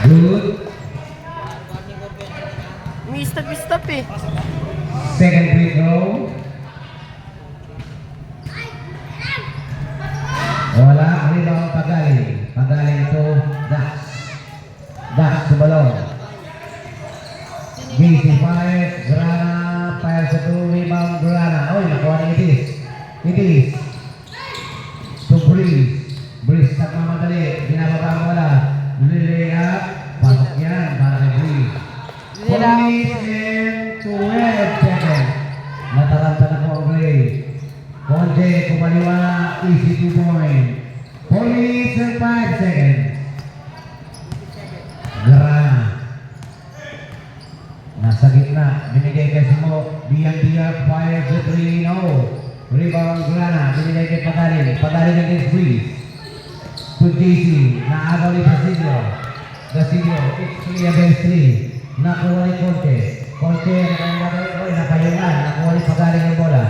Good. May stop eh. Second free throw. Wala. Rebound Pagaling. Pagaling to Dax. Dax to balon. BC5. Grana. Fire sa 2. Rebound Grana. Oy, nakuha ni Itis. Itis. To Breeze. Breeze nagmamadali. Binababa mo wala. Lilay up. Pasok yan. Para kay Breeze. Police in 12 seconds. Nataranta na ko ang play. Conde, kumaliwa, easy 2 point. Police in 5 seconds. Grana. Nasa gitna. Binigay kasi mo. Diyan, fire to 3-0. Rebound Grana. Binigay kay Pagaling. Pagaling against Breeze. To JC. Naagaw ni Basilio. Basilio, it's 3 against 3. Nakuha ni Conte. Conte, nakayungan. Nakuha ni Pagaling ang bola.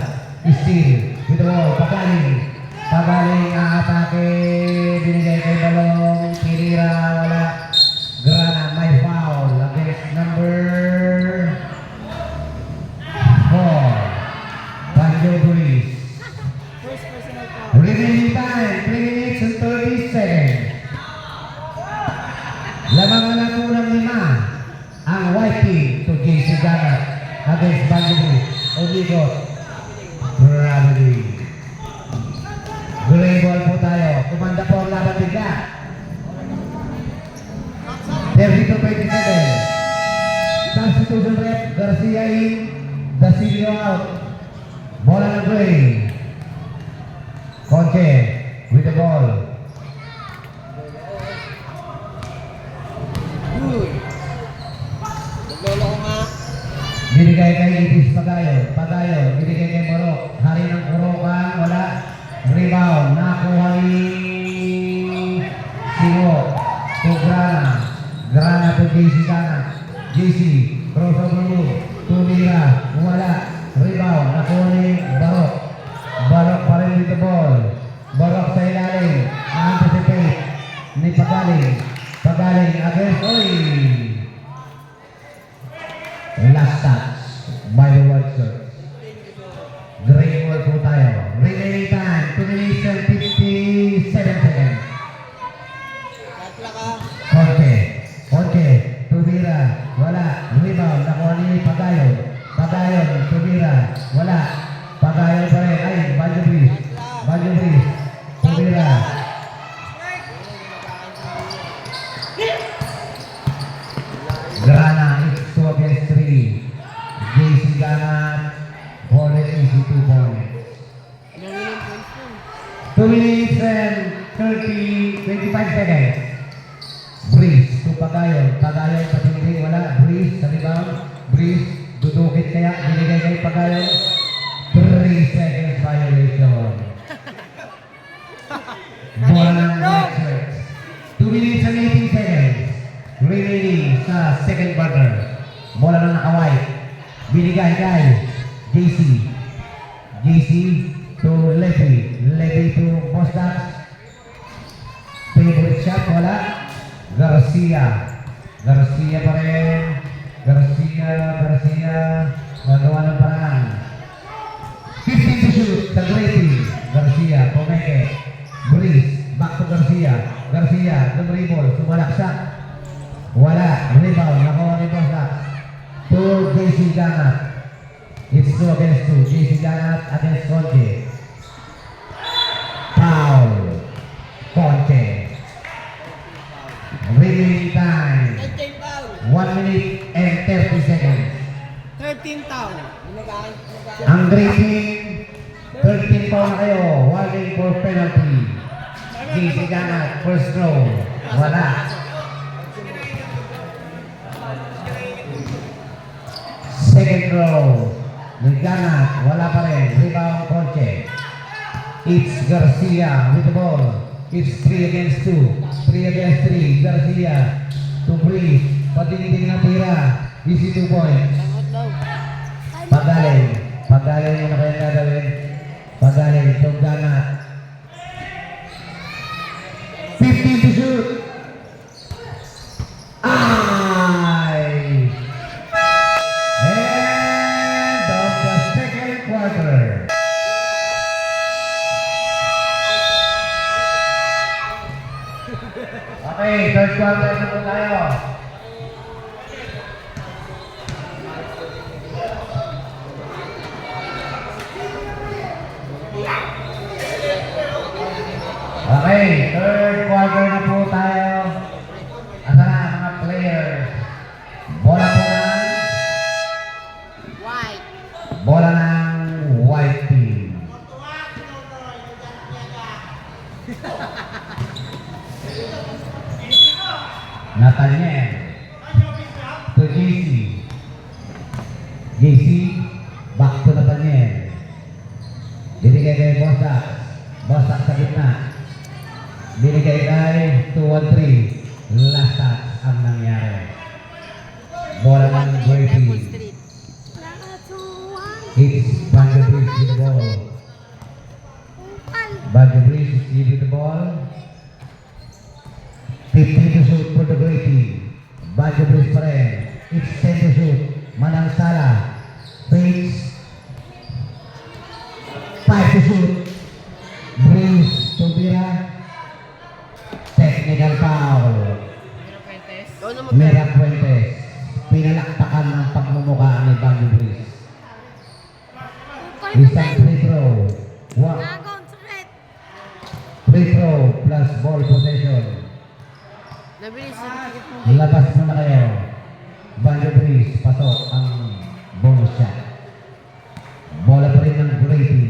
Steal. With the ball. Pagaling. Pagaling ang atake. Binigay kay Balong. Kirira. Wala. Grana. May foul. Against number 4. Banjo Breeze. First personal foul. Remaining time. 3 minutes and 30 seconds. Lamang na unang 5. Ang white team to JC Gana against Banjuri. Obligo. Bradley. Gray ball po tayo. Kumanda po ang laban bigla. 32-27. Substitution rep. Garcia in. Dasilio out. Bola ng Gray. Conche with the ball. Binigay kay Itis Pagayon. Pagayon. Binigay kay Morok. Hari ng Kurokan. Wala. Rebound. Nakuha ni Singo. To Grana. Grana to JC Gana. JC. Crossover move. To Mira. Wala. Rebound. Nakuha ni Barok. Barok pa rin with the ball. Barok sa ilalim. Na-anticipate ni Pagaling. Pagaling against Oy. Last touch by the white shirt. Green ball po tayo. Remaining time, 2 minutes and 57 seconds. Conte, Tubira, wala. Rebound, nakuha ni Pagayon. Pagayon, Tubira, wala. Pagayon pa rin. Ay, Banjo Breeze. Tubira. Grana, it's 2 against 3. JC Gana, ball easy 2 points. 2 minutes and 25 seconds. Breeze to Pagayon. Pagayon sa tingin, wala. Breeze sa rebound. Breeze, dudukit kaya. Binigay kay Pagayon. 3 seconds violation. Bola ng white shirts. 2 minutes and 18 seconds. Remaining sa second quarter. Bola ng naka-white. Binigay kay JC to Levy to Bostak. Favorite shot, wala. Garcia pa rin. Garcia. Nagawa ng paraan. 15 to shoot. The Grady. Garcia. Pomeke. Breeze. Back to Garcia. The dribble. Sumalaksak. Wala. Rebound. Nakuha ni Bostak. To JC Gana. It's 2 against 2. JC Gana against Conte. Foul. Conte. Remaining time. 1 minute and 30 seconds. 13 foul. Ang rating, 13 foul na kayo. Warning for penalty. JC Gana, first throw. Wala. Second throw. Gana, wala pa rin. Rebound, Conche. It's Garcia with the ball. It's 3 against 2. 3 against 3. Garcia to Breeze. Patiniting na tira. Easy 2 points. Pagaling mo na kayo gagawin. Pagaling to Gana. 15 to shoot. Okay, third quarter na po tayo. Okay, third quarter na po tayo. Asa na mga players? Bola po ng White. bola ng white team. Nathaniel to JC. JC, back to Nathaniel. Binigay kay Bosak. Bosak sa gitna. Binigay kay 2-1-3. Last touch ang nangyari. Bola ng Grady. Apple Street. It's Banjo Breeze with the ball. Banjo Breeze is giving the ball. 15 to shoot for the Grey team. Banjo Breeze pa rin. It's 10 to shoot. Manang Sala. Fakes. 5 to shoot. Breeze to Bira. Technical foul. Ikaw na Mera Fuentes. Pinalakpakan ng pagmumukha ni Banjo Breeze. Isang free throw. Free throw plus ball possession. Nabilis sa tikit mo. Labas mo na kayo. Banjo Breeze, pasok ang bonus shot. Bola pa rin ng Grady.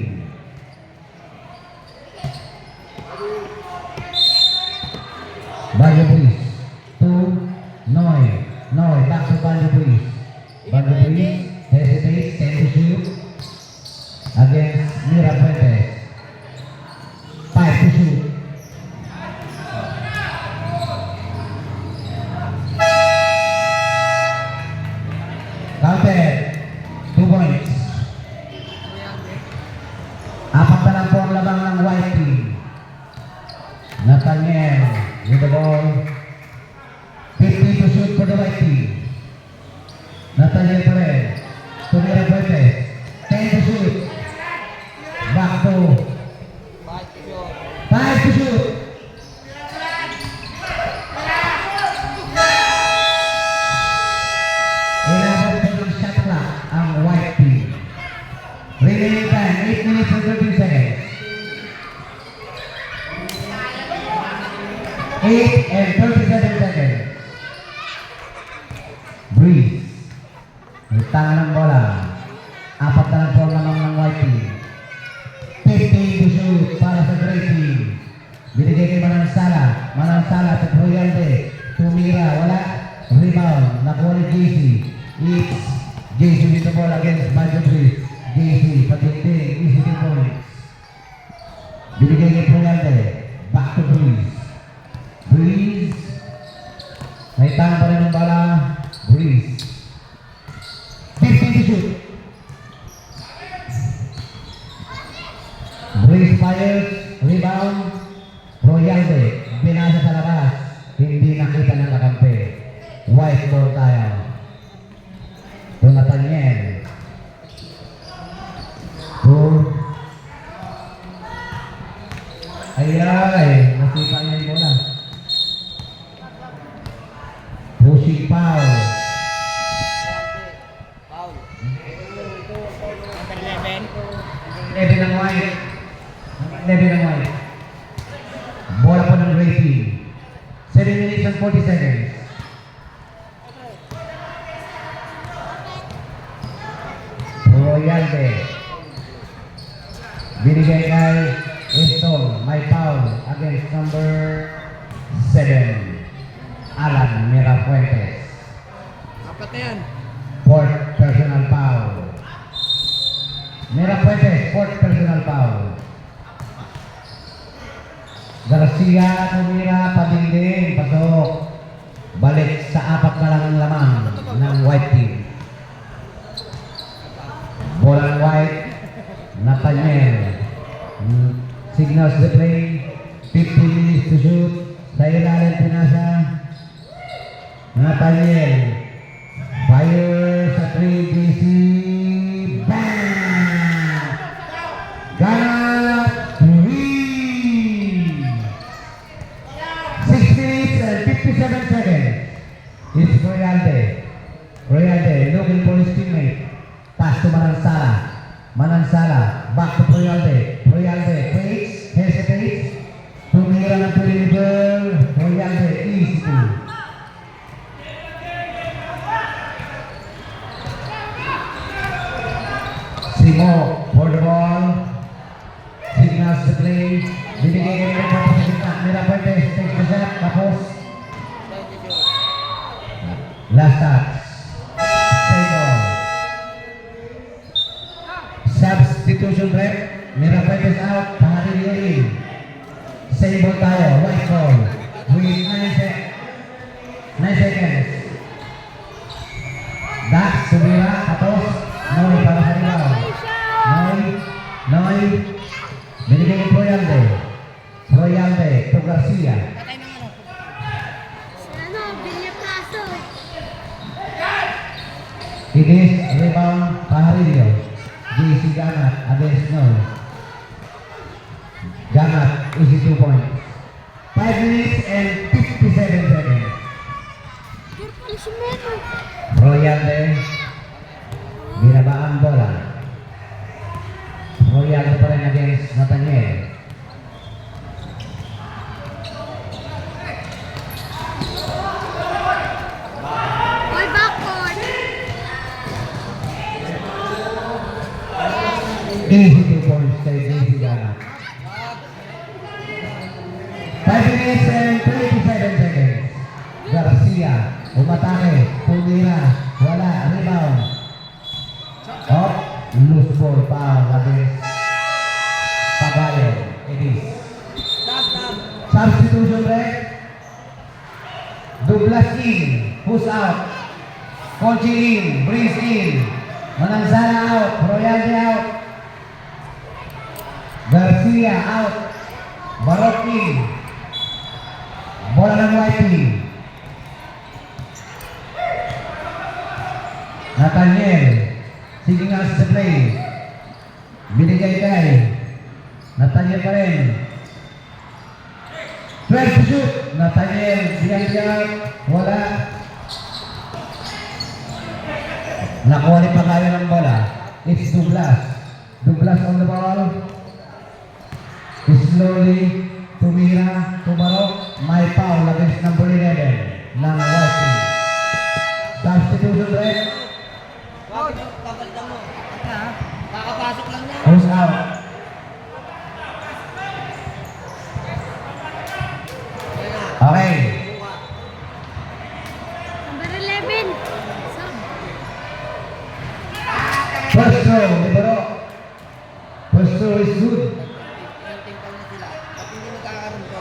Banjo Breeze. 2, Noy. Noy, back to Banjo Breeze. Banjo Breeze, hesitates, 10 to shoot. Against Mira Fuentes. 5 to shoot. Counted. 2 points. Apat na lang po ang labang ng white team. Nathaniel with the ball. 50 to shoot for the white team. Nathaniel pa rin. To Mira Fuentes. 10 to shoot. Back to 5 to shoot. Ilabot po ng shot clock ang white team. Remaining time, 8 minutes and 13 seconds. 8 and 37 seconds. Breeze. May tanga ng bola. Apat na lang po ang lamang ng white team. 15 to shoot para sa Grey team. Binigay kay Manang Sala. Manang Sala sa Royalde. Tumira. Wala. Rebound. Nakuha ni JC. It's JC with the ball against Banjo Breeze. JC. Patinding. Easy 2 points. Binigay kay Royalde. Back to Breeze. Breeze. May tanga pa rin ng bala. Breeze. 15 to shoot. Breeze fires, rebound, Royalde, binasa sa labas, hindi nakita ng kakampi. White ball tayo. To Nathaniel. To ay, nasipa niya yung bola. Pushing foul. Foul. 11 ng white. 11 ng white. Bola po ng Grey team. 7 minutes and 40 seconds. Royalde. Binigay kay Estol. May foul against number 7. Alan Mira Fuentes. Apat na yan. Fourth personal foul. Mira Fuentes, fourth personal foul. Garcia, tumira, padingding, pasok. Balik sa apat na lang ang lamang ng white team. Bola ng white, Nathaniel. Signals the play, 15 minutes to shoot. Sa ilalim pinasa, Nathaniel. Fire sa 3 DC. Bang! Gana 3! 6 minutes 27 seconds. It's Royalde. Royalde looking for his teammate. Pass to Manansala. Manansala. Back to Royalde. Royalde waits, hesitates. Tumira ng perimeter. Royalde easy to. Simo for the ball. Signals the play. Binigay ka rin po sa gitna. Mira Fuentes takes the shot. Tapos last touch. Stay ball. Substitution break. Mira Fuentes out. Paharilio in. Same ball tayo. White ball. With 9 seconds. Dax, Sumira. Tapos Noy para sa rebound. Noy. Binigay ni Royalde. Royalde to Garcia. It is rebound Pajarillo. JC Ganat against Noy. Ganat easy 2 points. 5 minutes and 57 seconds. Royalde. Binabaan bola. Royalde pa rin against Nathaniel. Easy 2 points kay JC Ganat. 5 minutes and 27 seconds. Garcia, umatake, tumira, wala, rebound. Up, loose ball, foul against Pagayo. It is. Substitution break. Douglas in, who's out? Conchi in, Breeze in. Manansala out, Royalde out. Garcia out. Barok in. Bola ng Whitey. Nathaniel. Signals sa play. Binigay kay Nathaniel pa rin. 12 to shoot. Nathaniel. Diyan. Wala. Nakuha ni Pagayo ng bola. It's Douglas. Douglas on the ball. Slowly. Tumira. Tumarok. May foul against number 11 ng Whitey. Substitution break. Papalitan mo. Kakapasok lang niya. Who's out? Okay. Number 11. First throw, libero. First throw is good. Ilang pa na sila. At hindi magkakaroon ko.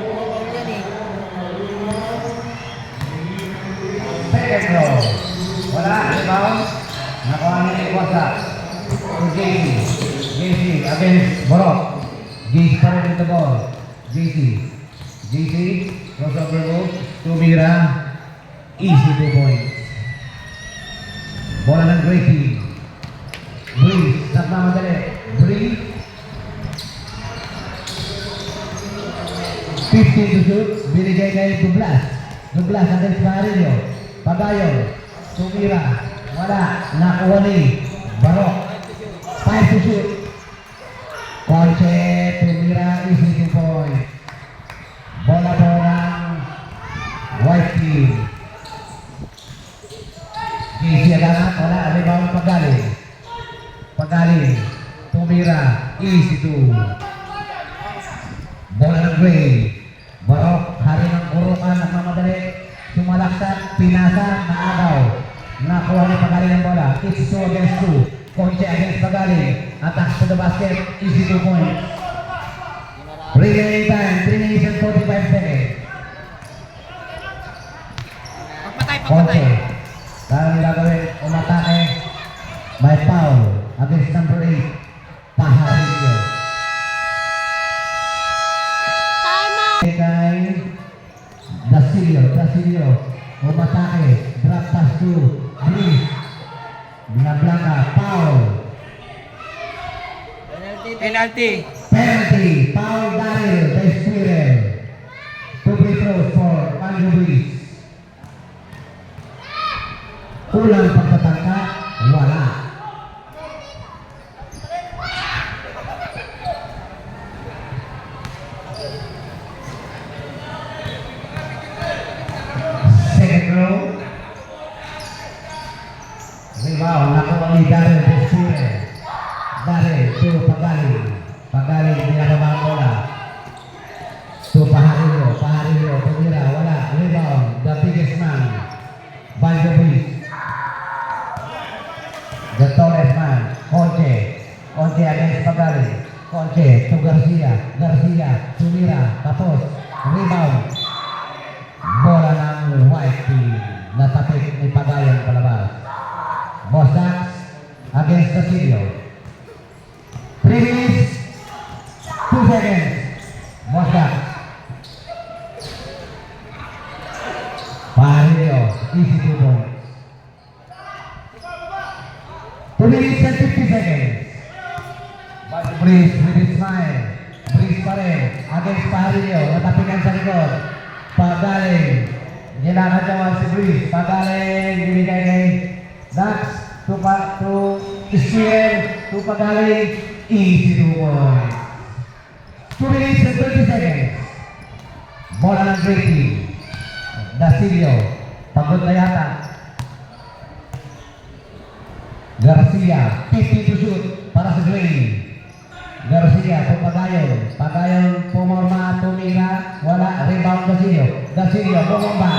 Bawal yan eh. Second throw. Wala, rebound. Nakuha niya ni Kwasa. To JC. JC against Borok. JC pa rin with the ball. JC. JC. Crossover move. Tumira. Easy 2 points. Bola ng Gracie. Breeze. Nagmamadali. Breeze. 15 to shoot. Binigay kay Douglas. Douglas against Pajarillo. Pagayo. Tumira. Wala. Nakuha ni Barok. 5 to shoot. Conche. Tumira. Easy 2 points. Bola po ng White team. Easy agad. Wala. Rebound Pagaling. Pagaling. Tumira. Easy 2. Bola ng Gray. Barok. Hari ng Urukan. Nagmamadali. Sumalaksak. Pinasa. Naagaw. Nakuha ni Pagaling ng bola. It's 2 against 2. Conche against Pagaling. Attack to the basket. Easy 2 points. Remaining time. 3 minutes and 45 seconds. Pagpatay. Conche. Kaya nila gawin. Umatake. May foul. Against number 8. Pajarillo. Timeout. Kay Dasilio. Umatake. Drop pass to Breeze. Blanca. Foul. Penalty. Penalty. Foul Daryl. By Squirrel. 2 free throws for Banjo Breeze. Kulang pagtatangka, wala. Second row. Rebound, nakuha ni Darren Desire. Darren, to Pagaling. Pagaling, pinababa ang bola. To Pajarillo, tumira, wala. Rebound, the biggest man. Banjo Breeze. The tallest man, Conche. Conche against Pagaling. Conche to Garcia. Garcia, tumira, tapos. Rebound. Bola ng white team. Natapik ni Pagayan palabas. Bostax against Casilio. 3 minutes, 2 seconds. Bostax. Pajarillo, easy 2 points. 2 minutes and 50 seconds. Breeze with his smile. Breeze pa rin against Pajarillo. Natapikan sa likod. Pagaling. Ginakad naman si Breeze. Pagaling. Binigay kay Dax. To Steven. To Pagaling. Easy 2 points. 2 minutes and 30 seconds. Bola ng Great Team. Dasilio. Pagod na yata. Garcia. 50 to shoot para sa Gray. Garcia to Pagayon. Pagayon pumorma, tumira, wala. Rebound Dasilio. Dasilio bumomba.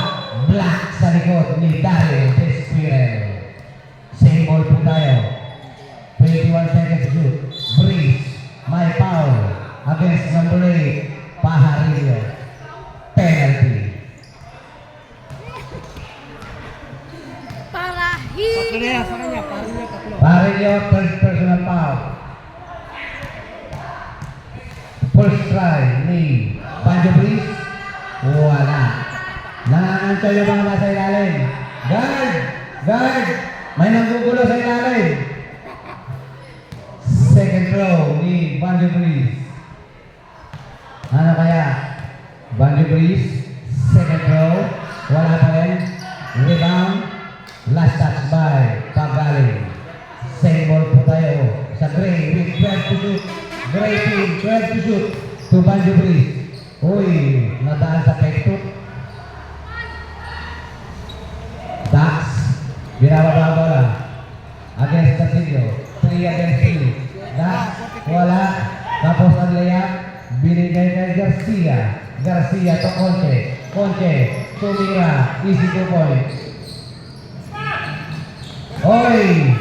Black sa likod ni Daryl Desquirel. Same ball po tayo. 21 seconds to shoot. Breeze. May foul against number 8. Pajarillo. Penalty. Parahil. Pajarillo, first personal foul. First try ni Banjo Breeze. Wala. Nangangansya yung mga nasa ilalim. Guard! Guard! May nanggugulo sa ilalim. Second throw ni Banjo Breeze. Ano kaya? Banjo Breeze. Second throw. Wala pa rin. Rebound. Last touch by Pagaling. Same ball po tayo sa Gray with 12 to shoot. Gray team, 12 to shoot to Banjo Breeze. Uy, nadaan sa pektot. Dax, binababa ang bola. Against Casilio. 3 against 3. Dax, wala. Tapos ang layup, binigay kay Garcia. Garcia to Conche. Conche, tumira. Easy 2 points. Oy!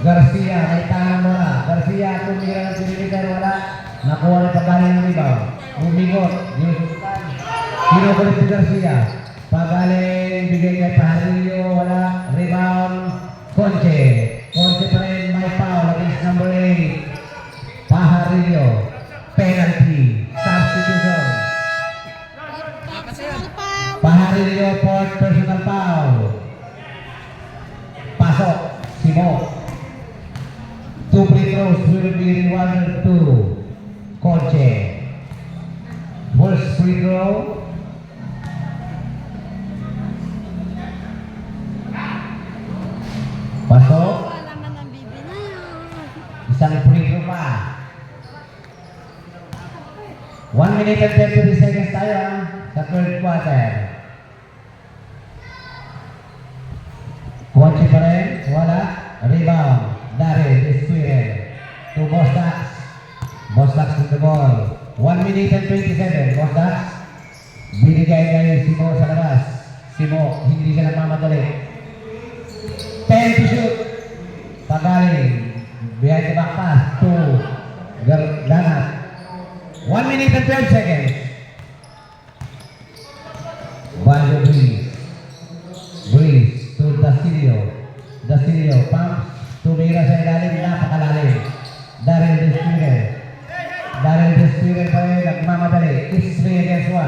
Garcia, may tangan mo na. Garcia, tumira ng pinilitan, wala. Nakuha na Pagaling ng rebound. Bumigot. Kinukulit si Garcia. Pagaling, bigay kay Pajarillo, wala. Rebound. Conche. Conche pa rin, may foul against number 8. Pajarillo. Penalty. Substitution. Personal foul. Pajarillo, fourth personal foul. Pasok. Simo. 2 free throws will be rewarded to Conche. First free throw. Pasok. Wala man ang bibi na yun. Isang free throw pa. 1 minute and 30 seconds tayo sa third quarter. Conche pa rin. Wala. Rebound. Daryl Desquirel to Bostax. Bostax with the ball. 1 minute and 27. Bostax. Binigay kay Simo sa labas. Simo, hindi siya nagmamadali. 10 to shoot. Pagaling. Behind the back pass to Danat. 1 minute and 12 seconds. Banjo Breeze. Breeze to Dasilio. Dasilio pumps. Tumira sa ilalim, napakalalim. Daryl Desquirel. Daryl Desquirel pa rin, nagmamadali. It's 3 against 1.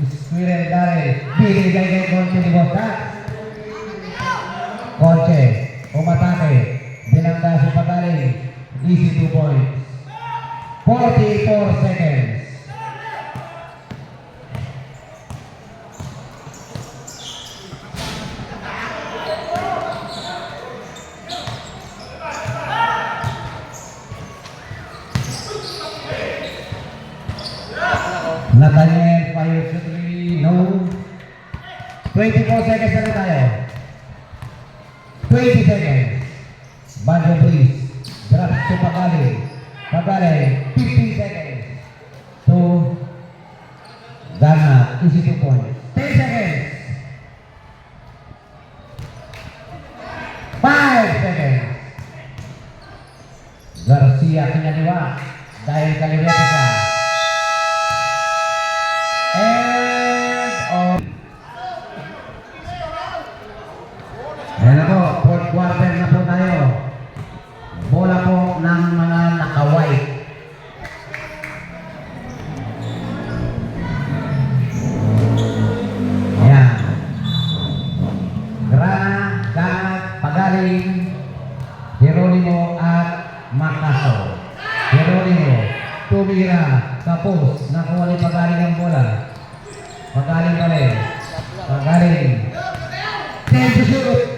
Desquirel, Daryl. Binigay kay Conche ni Bostax. Conche, umatake. Binangga si Pagaling. Easy 2 points. 44 seconds. 24 seconds na tayo. 20 seconds. Banjo please. Drop to Pagaling. Pagaling. 15 seconds. To Dana. Easy 2 points. 10 seconds. 5 seconds. Garcia kinaliwa. Dahil kaliwa siya. And of Ayan na po, fourth quarter na po tayo. Bola po ng mga naka-white. Ayan. Grana, Ganat, Pagaling, Jeronimo at Makaso. Jeronimo, tumira sa post. Nakuha ni Pagaling ang bola. Pagaling pa rin. Pagaling. 10 to shoot.